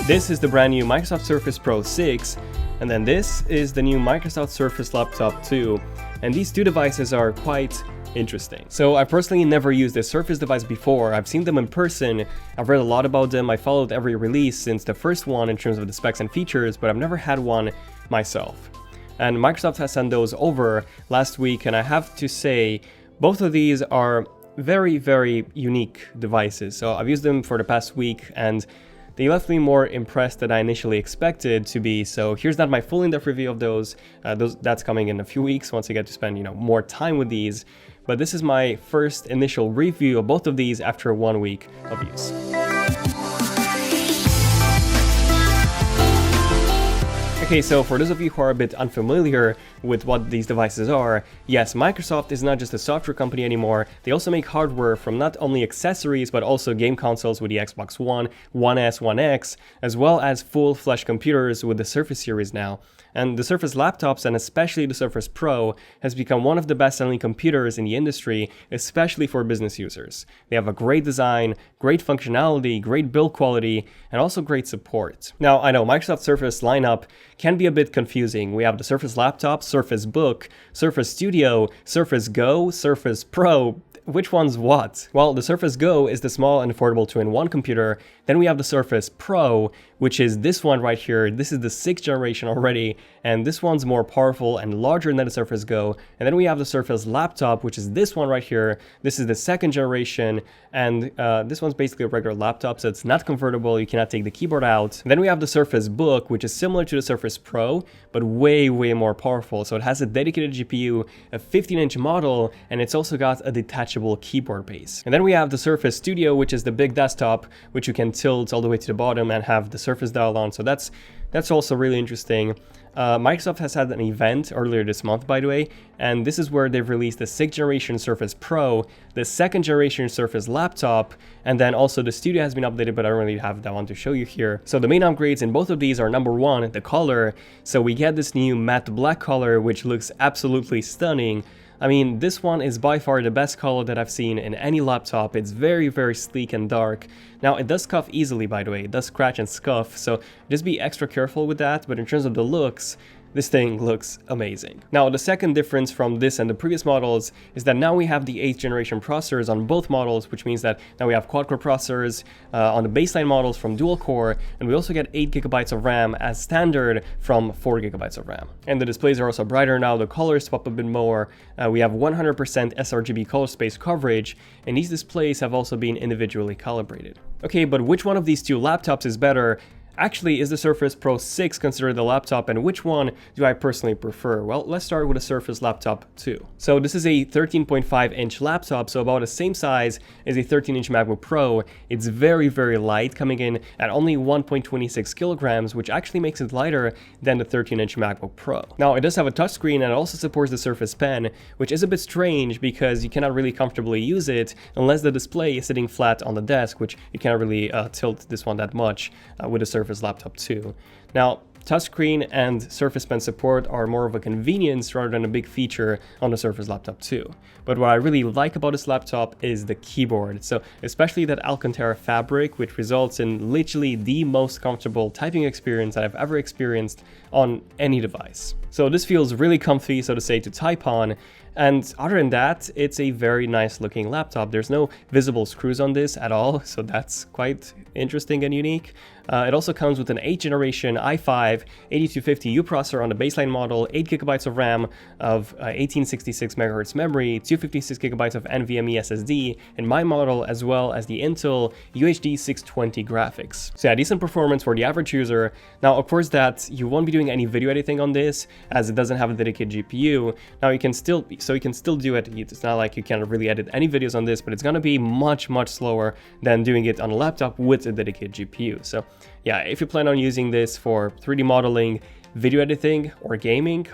This is the brand new Microsoft Surface Pro 6, and then this is the new Microsoft Surface Laptop 2, and these two devices are quite interesting. So I personally never used a Surface device before. I've seen them in person, I've read a lot about them, I followed every release since the first one in terms of the specs and features, but I've never had one myself. And Microsoft has sent those over last week, and I have to say, both of these are very, very unique devices. So I've used them for the past week, and they left me more impressed than I initially expected to be, so here's not my full in-depth review of those. That's coming in a few weeks once I get to spend, more time with these. But this is my first initial review of both of these after 1 week of use. Okay, so for those of you who are a bit unfamiliar with what these devices are, yes, Microsoft is not just a software company anymore, they also make hardware from not only accessories but also game consoles with the Xbox One, One S, One X, as well as full-fledged computers with the Surface series now. And the Surface laptops, and especially the Surface Pro, has become one of the best-selling computers in the industry, especially for business users. They have a great design, great functionality, great build quality, and also great support. Now, I know Microsoft Surface lineup can be a bit confusing. We have the Surface Laptop, Surface Book, Surface Studio, Surface Go, Surface Pro. Which one's what? Well, the Surface Go is the small and affordable 2-in-1 computer. Then we have the Surface Pro, which is this one right here. This is the 6th generation already, and this one's more powerful and larger than the Surface Go. And then we have the Surface Laptop, which is this one right here. This is the 2nd generation, and this one's basically a regular laptop, so it's not convertible. You cannot take the keyboard out. And then we have the Surface Book, which is similar to the Surface Pro, but way, way more powerful. So it has a dedicated GPU, a 15-inch model, and it's also got a detachable keyboard base. And then we have the Surface Studio, which is the big desktop, which you can tilt all the way to the bottom and have the Surface dial on. So that's also really interesting. Microsoft has had an event earlier this month, by the way, and this is where they've released the 6th generation Surface Pro, the 2nd generation Surface Laptop, and then also the Studio has been updated, but I don't really have that one to show you here. So the main upgrades in both of these are, number one, the color. So we get this new matte black color, which looks absolutely stunning. I mean, this one is by far the best color that I've seen in any laptop. It's very, very sleek and dark. Now, it does scuff easily, by the way. It does scratch and scuff, so just be extra careful with that. But in terms of the looks, this thing looks amazing. Now, the second difference from this and the previous models is that now we have the 8th generation processors on both models, which means that now we have quad-core processors on the baseline models from dual-core, and we also get 8 GB of RAM as standard from 4 GB of RAM. And the displays are also brighter now, the colors pop a bit more, we have 100% sRGB color space coverage, and these displays have also been individually calibrated. Okay, but which one of these two laptops is better? Actually, is the Surface Pro 6 considered a laptop, and which one do I personally prefer? Well, let's start with the Surface Laptop 2. So this is a 13.5-inch laptop, so about the same size as a 13-inch MacBook Pro. It's very, very light, coming in at only 1.26 kilograms, which actually makes it lighter than the 13-inch MacBook Pro. Now, it does have a touchscreen, and it also supports the Surface Pen, which is a bit strange because you cannot really comfortably use it unless the display is sitting flat on the desk, which you cannot really tilt this one that much with the Surface Laptop 2. Now, touchscreen and Surface Pen support are more of a convenience rather than a big feature on the Surface Laptop 2. But what I really like about this laptop is the keyboard. So especially that Alcantara fabric, which results in literally the most comfortable typing experience that I've ever experienced on any device. So this feels really comfy, so to say, to type on. And other than that, it's a very nice looking laptop. There's no visible screws on this at all, so that's quite interesting and unique. It also comes with an 8th generation i5 8250U processor on the baseline model, 8 GB of RAM of 1866 MHz memory, 256 GB of NVMe SSD in my model, as well as the Intel UHD 620 graphics. So yeah, decent performance for the average user. Now, of course, that you won't be doing any video editing on this, as it doesn't have a dedicated GPU. Now, you can still do it. It's not like you can really edit any videos on this, but it's gonna be much, much slower than doing it on a laptop with a dedicated GPU. So yeah, if you plan on using this for 3D modeling, video editing, or gaming,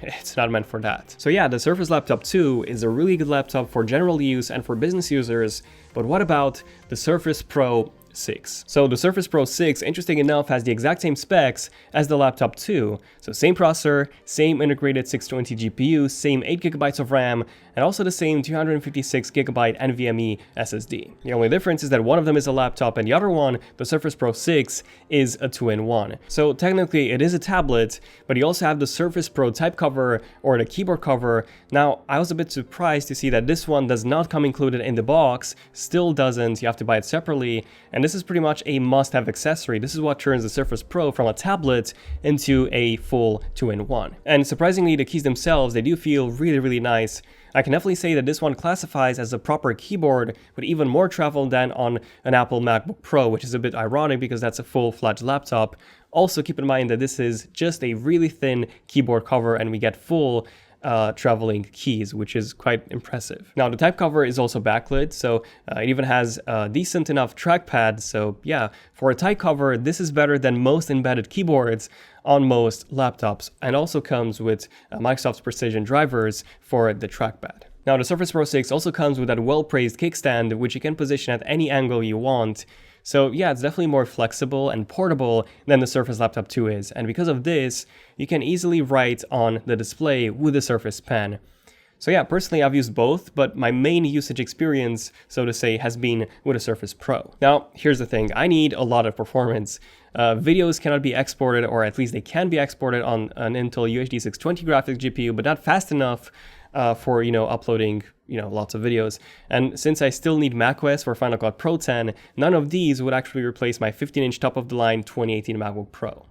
it's not meant for that. So yeah, the Surface Laptop 2 is a really good laptop for general use and for business users, but what about the Surface Pro 6? So the Surface Pro 6, interesting enough, has the exact same specs as the Laptop 2. So So same processor, same integrated 620 GPU, same 8GB of RAM, and also the same 256GB NVMe SSD. The only difference is that one of them is a laptop and the other one, the Surface Pro 6, is a 2-in-1. So technically it is a tablet, but you also have the Surface Pro type cover or the keyboard cover. Now, I was a bit surprised to see that this one does not come included in the box, still doesn't, you have to buy it separately, and this is pretty much a must-have accessory. This is what turns the Surface Pro from a tablet into a full 2-in-1. And surprisingly, the keys themselves, they do feel really nice. I can definitely say that this one classifies as a proper keyboard with even more travel than on an Apple MacBook Pro, which is a bit ironic because that's a full-fledged laptop. Also, keep in mind that this is just a really thin keyboard cover and we get full traveling keys, which is quite impressive. Now, the type cover is also backlit, so it even has a decent enough trackpad. So yeah, for a type cover, this is better than most embedded keyboards on most laptops, and also comes with Microsoft's precision drivers for the trackpad. Now, the Surface Pro 6 also comes with that well-praised kickstand, which you can position at any angle you want. So yeah, it's definitely more flexible and portable than the Surface Laptop 2 is, and because of this, you can easily write on the display with the Surface Pen. So yeah, personally I've used both, but my main usage experience, so to say, has been with a Surface Pro. Now, here's the thing, I need a lot of performance. Videos cannot be exported, or at least they can be exported on an Intel UHD 620 graphics GPU, but not fast enough for, uploading, lots of videos. And since I still need macOS for Final Cut Pro 10, none of these would actually replace my 15-inch top-of-the-line 2018 MacBook Pro.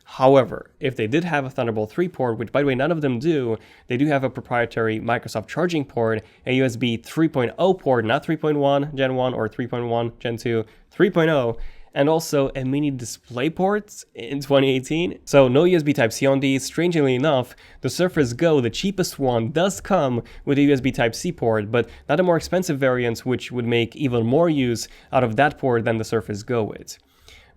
However, if they did have a Thunderbolt 3 port, which by the way none of them do, they do have a proprietary Microsoft charging port, a USB 3.0 port, not 3.1 Gen 1 or 3.1 Gen 2, 3.0, and also a mini display port in 2018. So no USB Type-C on these. Strangely enough, the Surface Go, the cheapest one, does come with a USB Type-C port, but not the more expensive variants, which would make even more use out of that port than the Surface Go would.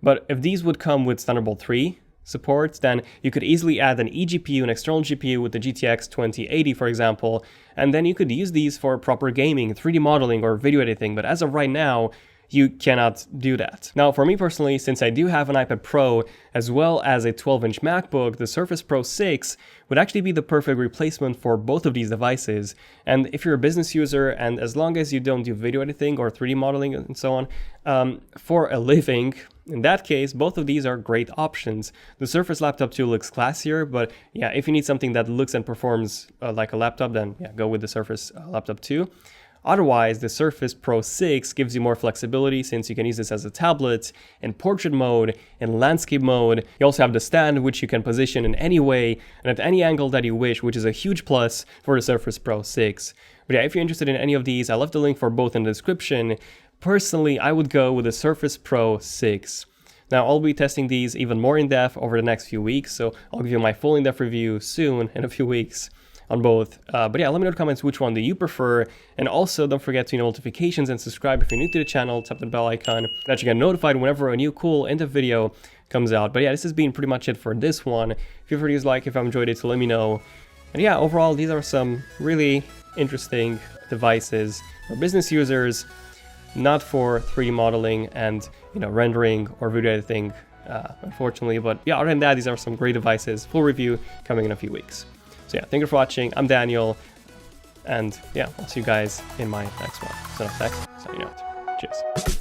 But if these would come with Thunderbolt 3 support, then you could easily add an eGPU, an external GPU with the GTX 2080, for example, and then you could use these for proper gaming, 3D modeling, or video editing. But as of right now, you cannot do that. Now, for me personally, since I do have an iPad Pro as well as a 12-inch MacBook, the Surface Pro 6 would actually be the perfect replacement for both of these devices. And if you're a business user, and as long as you don't do video editing or 3D modeling and so on, for a living, in that case, both of these are great options. The Surface Laptop 2 looks classier, but yeah, if you need something that looks and performs like a laptop, then yeah, go with the Surface Laptop 2. Otherwise, the Surface Pro 6 gives you more flexibility since you can use this as a tablet, in portrait mode, in landscape mode. You also have the stand, which you can position in any way and at any angle that you wish, which is a huge plus for the Surface Pro 6. But yeah, if you're interested in any of these, I left the link for both in the description. Personally, I would go with the Surface Pro 6. Now, I'll be testing these even more in depth over the next few weeks, so I'll give you my full in-depth review soon, in a few weeks, on both. But yeah, let me know in the comments which one do you prefer, and also don't forget to notifications and subscribe if you're new to the channel. Tap the bell icon that you get notified whenever a new cool in-depth video comes out. But yeah, this has been pretty much it for this one. Feel free to like if you enjoyed it to let me know. And yeah, overall, these are some really interesting devices for business users, not for 3D modeling and rendering or video editing, unfortunately. But yeah, other than that, these are some great devices. Full review coming in a few weeks. So yeah, thank you for watching. I'm Daniel, and yeah, I'll see you guys in my next one. ZONEofTECH, signing out. Cheers.